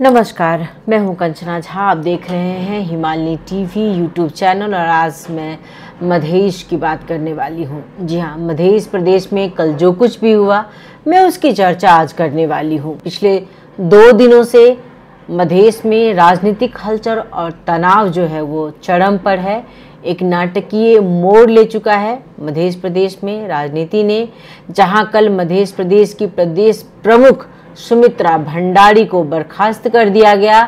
नमस्कार, मैं हूं कंचना झा। आप देख रहे हैं हिमालय टीवी यूट्यूब चैनल और आज मैं मधेश की बात करने वाली हूं। जी हां, मध्य प्रदेश में कल जो कुछ भी हुआ मैं उसकी चर्चा आज करने वाली हूं। पिछले 2 दिनों से मध्य में राजनीतिक हलचल और तनाव जो है वो चरम पर है, एक नाटकीय मोड़ ले चुका है मध्य प्रदेश में राजनीति ने। जहां कल मध्य प्रदेश की प्रदेश प्रमुख सुमित्रा भंडारी को बर्खास्त कर दिया गया।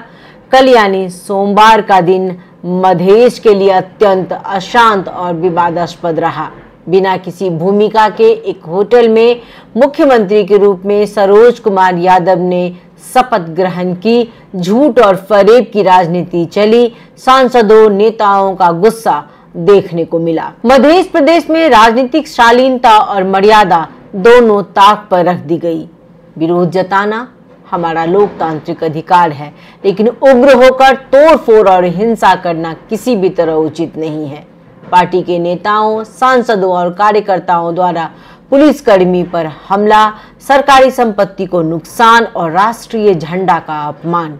कल यानी सोमवार का दिन मधेश के लिए अत्यंत अशांत और विवादास्पद रहा। बिना किसी भूमिका के एक होटल में मुख्यमंत्री के रूप में सरोज कुमार यादव ने शपथ ग्रहण की। झूठ और फरेब की राजनीति चली। सांसदों नेताओं का गुस्सा देखने को मिला। मध्य प्रदेश में राजनीतिक शालीनता और मर्यादा दोनों ताक पर रख दी गई। विरोध जताना हमारा लोकतांत्रिक अधिकार है, लेकिन उग्र होकर तोड़फोड़ और हिंसा करना किसी भी तरह उचित नहीं है। पार्टी के नेताओं, सांसदों और कार्यकर्ताओं द्वारा पुलिसकर्मी पर हमला, सरकारी संपत्ति को नुकसान और राष्ट्रीय झंडा का अपमान,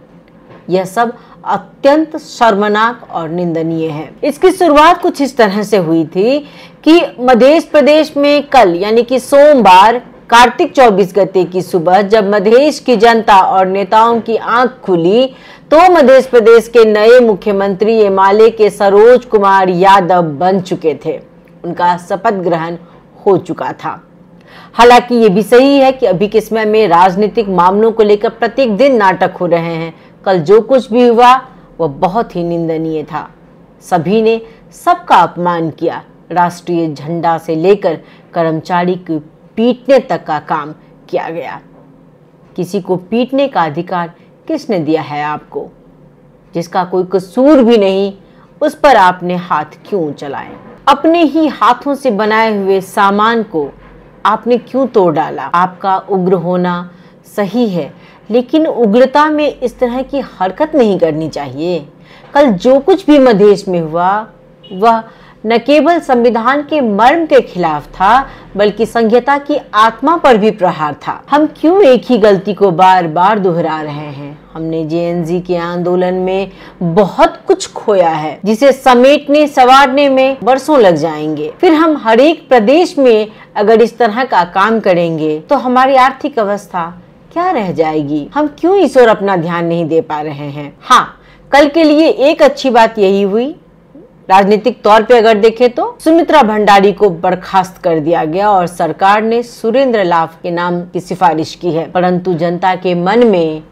यह सब अत्यंत शर्मनाक और निंदनीय है। इसकी शुरुआत कुछ इस तरह से हुई थी कि मध्य प्रदेश में कल यानी कि सोमवार कार्तिक 24 गते की सुबह जब मध्य की जनता और नेताओं की आंख खुली तो मध्य प्रदेश के नए मुख्यमंत्री एमएलए के सरोज कुमार यादव बन चुके थे। उनका शपथ ग्रहण हो चुका था। हालांकि ये भी सही है कि अभी के समय में राजनीतिक मामलों को लेकर प्रत्येक दिन नाटक हो रहे हैं। कल जो कुछ भी हुआ वह बहुत ही निंदनीय था। सभी ने सबका अपमान किया। राष्ट्रीय झंडा से लेकर कर्मचारी की पीटने तक का काम किया गया। किसी को पीटने का अधिकार किसने दिया है आपको? जिसका कोई कसूर भी नहीं उस पर आपने हाथ क्यों चलाए? अपने ही हाथों से बनाए हुए सामान को आपने क्यों तोड़ डाला? आपका उग्र होना सही है, लेकिन उग्रता में इस तरह की हरकत नहीं करनी चाहिए। कल जो कुछ भी मध्य में हुआ वह न केवल संविधान के मर्म के खिलाफ था, बल्कि संहिता की आत्मा पर भी प्रहार था। हम क्यों एक ही गलती को बार बार दोहरा रहे हैं? हमने जेएनजी के आंदोलन में बहुत कुछ खोया है, जिसे समेटने संवारने में वर्षों लग जाएंगे। फिर हम हर एक प्रदेश में अगर इस तरह का काम करेंगे तो हमारी आर्थिक अवस्था क्या रह जाएगी? हम क्यों इस ओर अपना ध्यान नहीं दे पा रहे हैं? हाँ, कल के लिए एक अच्छी बात यही हुई, राजनीतिक तौर पे अगर देखें तो सुमित्रा भंडारी को बर्खास्त कर दिया गया और सरकार ने सुरेंद्र लाव के नाम की सिफारिश की है। परंतु जनता के मन में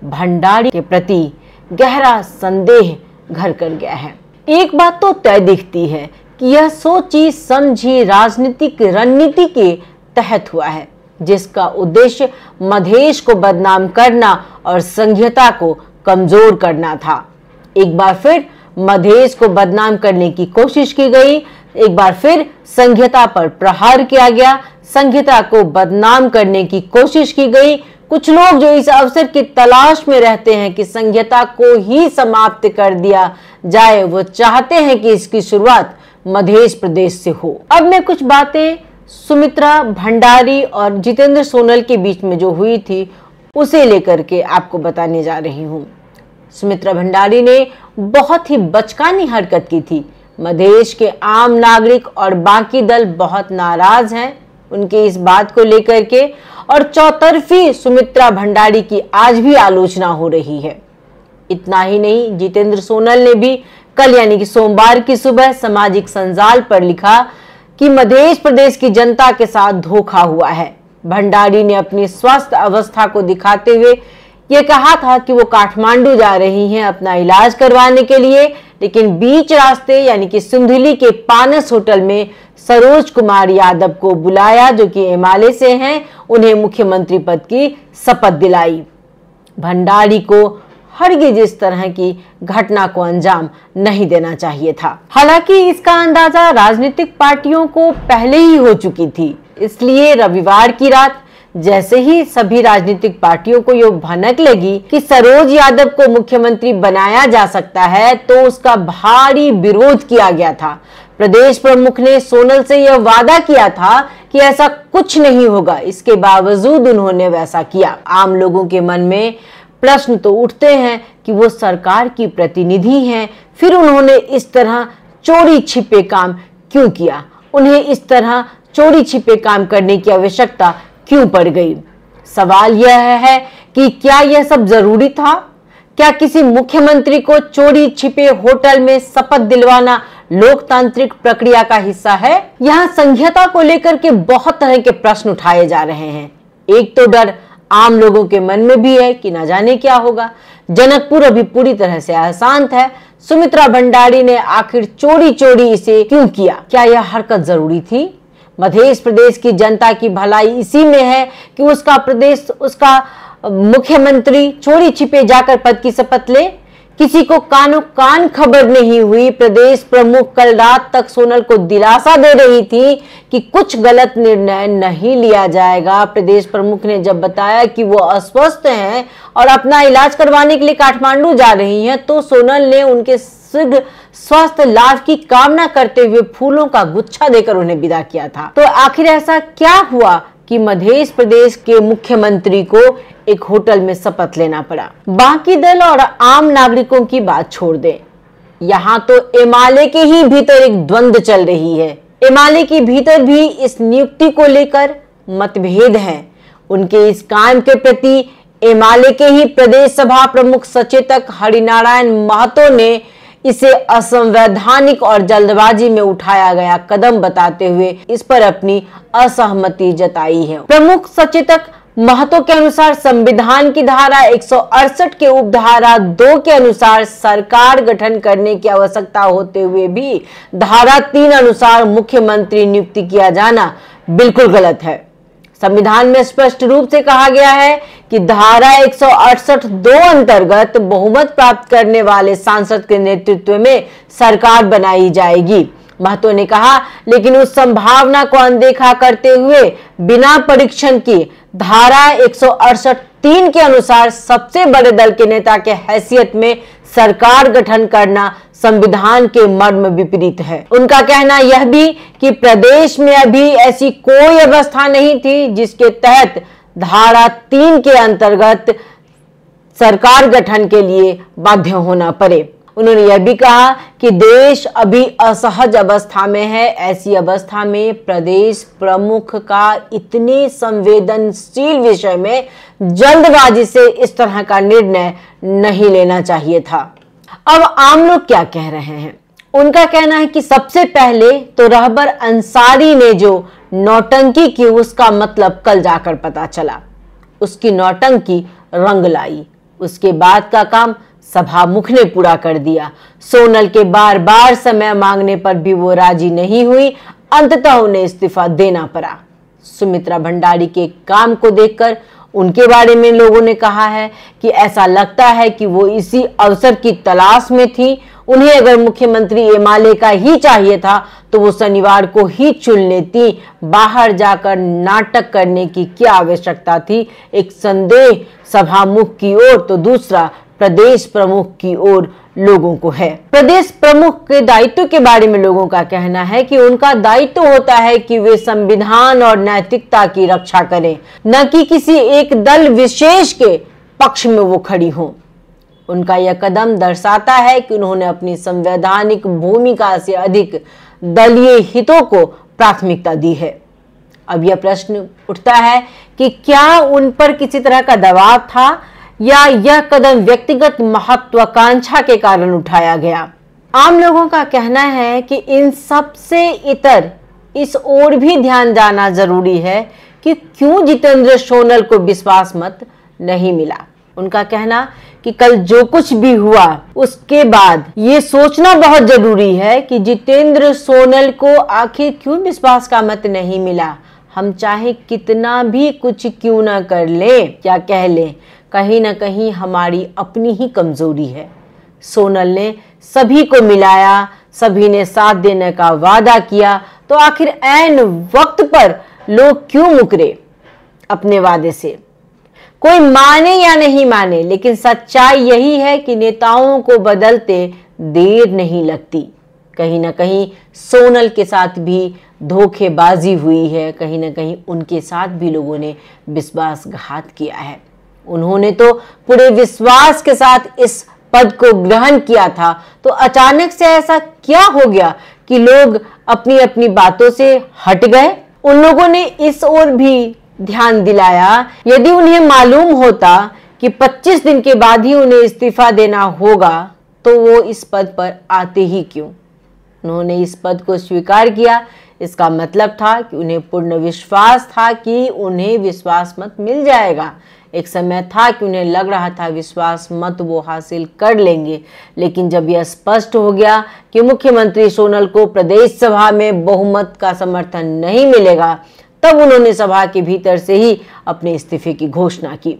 भंडारी के प्रति गहरा संदेह घर कर गया है। एक बात तो तय दिखती है कि यह सोची समझी राजनीतिक रणनीति के तहत हुआ है, जिसका उद्देश्य मधेश को बदनाम करना और संघीयता को कमजोर करना था। एक बार फिर मधेश को बदनाम करने की कोशिश की गई। एक बार फिर संघीयता पर प्रहार किया गया। संघीयता को बदनाम करने की कोशिश की गई। कुछ लोग जो इस अवसर की तलाश में रहते हैं कि संघीयता को ही समाप्त कर दिया जाए, वो चाहते हैं कि इसकी शुरुआत मध्य प्रदेश से हो। अब मैं कुछ बातें सुमित्रा भंडारी और जितेंद्र सोनल के बीच में जो हुई थी उसे लेकर के आपको बताने जा रही हूँ। सुमित्रा भंडारी ने बहुत ही बचकानी हरकत की थी। मध्य के आम नागरिक और बाकी दल बहुत नाराज हैं उनके इस बात को लेकर के, और चौतरफी सुमित्रा भंडारी की आज भी आलोचना हो रही है। इतना ही नहीं, जितेंद्र सोनल ने भी कल यानी कि सोमवार की सुबह सामाजिक संजाल पर लिखा कि मध्य प्रदेश की जनता के साथ धोखा हुआ है। भंडारी ने अपनी स्वास्थ्य अवस्था को दिखाते हुए ये कहा था कि वो काठमांडू जा रही हैं अपना इलाज करवाने के लिए, लेकिन बीच रास्ते यानी कि सिंधुली के पानस होटल में सरोज कुमार यादव को बुलाया, जो कि एमएलए से हैं, उन्हें मुख्यमंत्री पद की शपथ दिलाई। भंडारी को हरगिज इस तरह की घटना को अंजाम नहीं देना चाहिए था। हालांकि इसका अंदाजा राजनीतिक पार्टियों को पहले ही हो चुकी थी, इसलिए रविवार की रात जैसे ही सभी राजनीतिक पार्टियों को ये भनक लगी कि सरोज यादव को मुख्यमंत्री बनाया जा सकता है, तो उसका भारी विरोध किया गया था। प्रदेश प्रमुख ने सोनल से यह वादा किया था कि ऐसा कुछ नहीं होगा। इसके बावजूद उन्होंने वैसा किया। आम लोगों के मन में प्रश्न तो उठते हैं कि वो सरकार की प्रतिनिधि हैं, फिर उन्होंने इस तरह चोरी छिपे काम क्यों किया? उन्हें इस तरह चोरी छिपे काम करने की आवश्यकता क्यों पड़ गई? सवाल यह है कि क्या यह सब जरूरी था? क्या किसी मुख्यमंत्री को चोरी छिपे होटल में शपथ दिलवाना लोकतांत्रिक प्रक्रिया का हिस्सा है? यहाँ संघीयता को लेकर के बहुत तरह के प्रश्न उठाए जा रहे हैं। एक तो डर आम लोगों के मन में भी है कि न जाने क्या होगा। जनकपुर अभी पूरी तरह से अशांत है। सुमित्रा भंडारी ने आखिर चोरी चोरी इसे क्यों किया? क्या यह हरकत जरूरी थी? मध्य प्रदेश की जनता की भलाई इसी में है कि उसका मुख्यमंत्री चोरी छिपे जाकर पद की शपथ ले। किसी को कानो कान खबर नहीं हुई। प्रदेश प्रमुख कल रात तक सोनल को दिलासा दे रही थी कि कुछ गलत निर्णय नहीं लिया जाएगा। प्रदेश प्रमुख ने जब बताया कि वो अस्वस्थ हैं और अपना इलाज करवाने के लिए काठमांडू जा रही हैं, तो सोनल ने उनके शीघ्र स्वास्थ्य लाभ की कामना करते हुए फूलों का गुच्छा देकर उन्हें विदा किया था। तो आखिर ऐसा क्या हुआ कि मध्य प्रदेश के मुख्यमंत्री को एक होटल में शपथ लेना पड़ा? बाकी दल और आम नागरिकों की बात छोड़ दें, यहाँ तो एमएलए के ही भीतर एक द्वंद्व चल रही है। एमएलए के भीतर भी इस नियुक्ति को लेकर मतभेद हैं। उनके इस काम के प्रति एमएलए के ही प्रदेश सभा प्रमुख सचेतक हरिनारायण महतो ने इसे असंवैधानिक और जल्दबाजी में उठाया गया कदम बताते हुए इस पर अपनी असहमति जताई है। प्रमुख सचेतक महतो के अनुसार संविधान की धारा 168 के उपधारा 2 के अनुसार सरकार गठन करने की आवश्यकता होते हुए भी धारा 3 अनुसार मुख्यमंत्री नियुक्ति किया जाना बिल्कुल गलत है। संविधान में स्पष्ट रूप से कहा गया है कि धारा 168(2) अंतर्गत बहुमत प्राप्त करने वाले सांसद के नेतृत्व में सरकार बनाई जाएगी। महतो ने कहा, लेकिन उस संभावना को अनदेखा करते हुए बिना परीक्षण की धारा 168(3) के अनुसार सबसे बड़े दल के नेता के हैसियत में सरकार गठन करना संविधान के मर्म विपरीत है। उनका कहना यह भी कि प्रदेश में अभी ऐसी कोई अवस्था नहीं थी जिसके तहत धारा 3 के अंतर्गत सरकार गठन के लिए बाध्य होना पड़े। उन्होंने यह भी कहा कि देश अभी असहज अवस्था में है। ऐसी अवस्था में प्रदेश प्रमुख का इतने संवेदनशील विषय में जल्दबाजी से इस तरह का निर्णय नहीं लेना चाहिए था। अब आम लोग क्या कह रहे हैं? उनका कहना है कि सबसे पहले तो रहबर अंसारी ने जो नौटंकी की उसका मतलब कल जाकर पता चला। उसकी नौटंकी रंग लाई। उसके बाद का काम सभामुख ने पूरा कर दिया। सोनल के बार बार समय मांगने पर भी वो राजी नहीं हुई। अंततः उन्हें इस्तीफा देना पड़ा। सुमित्रा भंडारी के काम को देखकर उनके बारे में लोगों ने कहा है कि ऐसा लगता है कि वो इसी अवसर की तलाश में थी। उन्हें अगर मुख्यमंत्री एमएलए का ही चाहिए था तो वो शनिवार को ही चुन लेती। बाहर जाकर नाटक करने की क्या आवश्यकता थी? एक संदेह सभामुख की ओर तो दूसरा प्रदेश प्रमुख की ओर लोगों को है। प्रदेश प्रमुख के दायित्व के बारे में लोगों का कहना है कि उनका दायित्व होता है कि वे संविधान और नैतिकता की रक्षा करें, न कि किसी एक दल विशेष के पक्ष में वो खड़ी हों। उनका यह कदम दर्शाता है कि उन्होंने अपनी संवैधानिक भूमिका से अधिक दलीय हितों को प्राथमिकता दी है। अब यह प्रश्न उठता है कि क्या उन पर किसी तरह का दबाव था या यह कदम व्यक्तिगत महत्वाकांक्षा के कारण उठाया गया? आम लोगों का कहना है कि इन सब से इतर इस ओर भी ध्यान जाना जरूरी है कि क्यों जितेंद्र सोनल को विश्वास मत नहीं मिला। उनका कहना कि कल जो कुछ भी हुआ उसके बाद ये सोचना बहुत जरूरी है कि जितेंद्र सोनल को आखिर क्यों विश्वास का मत नहीं मिला। हम चाहे कितना भी कुछ क्यों ना कर ले, क्या कह लें, कहीं ना कहीं हमारी अपनी ही कमजोरी है। सोनल ने सभी को मिलाया, सभी ने साथ देने का वादा किया, तो आखिर ऐन वक्त पर लोग क्यों मुकरे अपने वादे से? कोई माने या नहीं माने, लेकिन सच्चाई यही है कि नेताओं को बदलते देर नहीं लगती। कहीं ना कहीं सोनल के साथ भी धोखेबाजी हुई है, कहीं ना कहीं उनके साथ भी लोगों ने विश्वासघात किया है। उन्होंने तो पूरे विश्वास के साथ इस पद को ग्रहण किया था, तो अचानक से ऐसा क्या हो गया कि लोग अपनी अपनी बातों से हट गए? उन लोगों ने इस ओर भी ध्यान दिलाया, यदि उन्हें मालूम होता कि 25 दिन के बाद ही उन्हें इस्तीफा देना होगा तो वो इस पद पर आते ही क्यों? उन्होंने इस पद को स्वीकार किया। इसका मतलब था कि उन्हें पूर्ण विश्वास था कि उन्हें विश्वास मत मिल जाएगा। एक समय था कि उन्हें लग रहा था विश्वास मत वो हासिल कर लेंगे, लेकिन जब यह स्पष्ट हो गया कि मुख्यमंत्री सोनल को प्रदेश सभा में बहुमत का समर्थन नहीं मिलेगा, तब उन्होंने सभा के भीतर से ही अपने इस्तीफे की घोषणा की।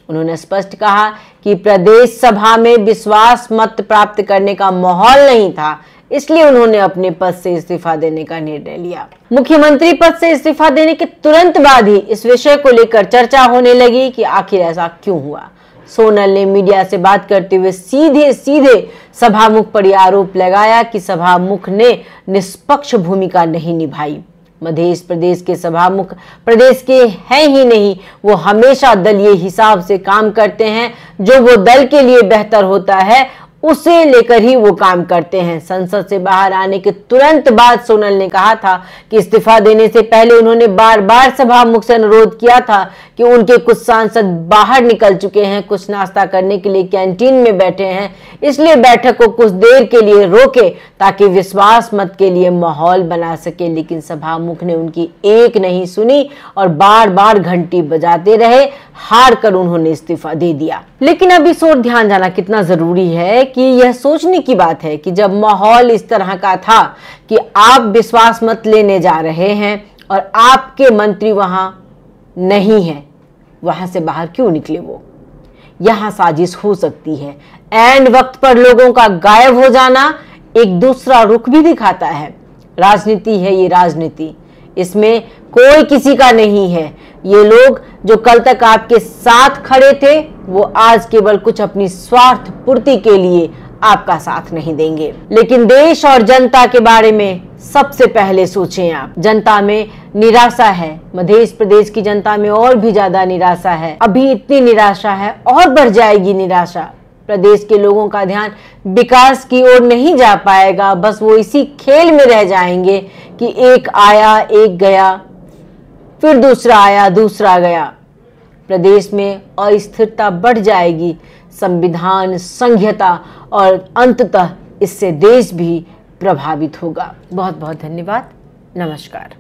उन्होंने स्पष्ट कहा कि प्रदेश सभा में विश्वास मत प्राप्त करने का माहौल नहीं था, इसलिए उन्होंने अपने पद से इस्तीफा देने का निर्णय लिया। मुख्यमंत्री पद से इस्तीफा देने के तुरंत बाद ही इस विषय को लेकर चर्चा होने लगी कि आखिर ऐसा क्यों हुआ। सोनल ने मीडिया से बात करते हुए सीधे सीधे सभामुख पर आरोप लगाया कि सभामुख ने निष्पक्ष भूमिका नहीं निभाई। मध्य प्रदेश के सभामुख प्रदेश के हैं ही नहीं, वो हमेशा दलीय हिसाब से काम करते हैं। जो वो दल के लिए बेहतर होता है उसे लेकर ही वो काम करते हैं। संसद से बाहर आने के तुरंत बाद सोनल ने कहा था कि इस्तीफा देने से पहले उन्होंने बार बार सभामुख से अनुरोध किया था कि उनके कुछ सांसद बाहर निकल चुके हैं, कुछ नाश्ता करने के लिए कैंटीन में बैठे हैं, इसलिए बैठक को कुछ देर के लिए रोके ताकि विश्वास मत के लिए माहौल बना सके। लेकिन सभामुख ने उनकी एक नहीं सुनी और बार बार घंटी बजाते रहे। हार कर उन्होंने इस्तीफा दे दिया। लेकिन अब इस ओर ध्यान जाना कितना जरूरी है कि यह सोचने की बात है कि जब माहौल इस तरह का था कि आप विश्वास मत लेने जा रहे हैं और आपके मंत्री वहां नहीं है, वहां से बाहर क्यों निकले? वो यहां साजिश हो सकती है। एंड वक्त पर लोगों का गायब हो जाना एक दूसरा रुख भी दिखाता है। राजनीति है ये, राजनीति, इसमें कोई किसी का नहीं है। ये लोग जो कल तक आपके साथ खड़े थे वो आज केवल कुछ अपनी स्वार्थ पूर्ति के लिए आपका साथ नहीं देंगे। लेकिन देश और जनता के बारे में सबसे पहले सोचें आप। जनता में निराशा है, मध्य प्रदेश की जनता में और भी ज्यादा निराशा है। अभी इतनी निराशा है और बढ़ जाएगी निराशा। प्रदेश के लोगों का ध्यान विकास की ओर नहीं जा पाएगा, बस वो इसी खेल में रह जाएंगे कि एक आया एक गया, फिर दूसरा आया दूसरा गया। प्रदेश में अस्थिरता बढ़ जाएगी, संविधान, संघीयता और अंततः इससे देश भी प्रभावित होगा। बहुत बहुत धन्यवाद। नमस्कार।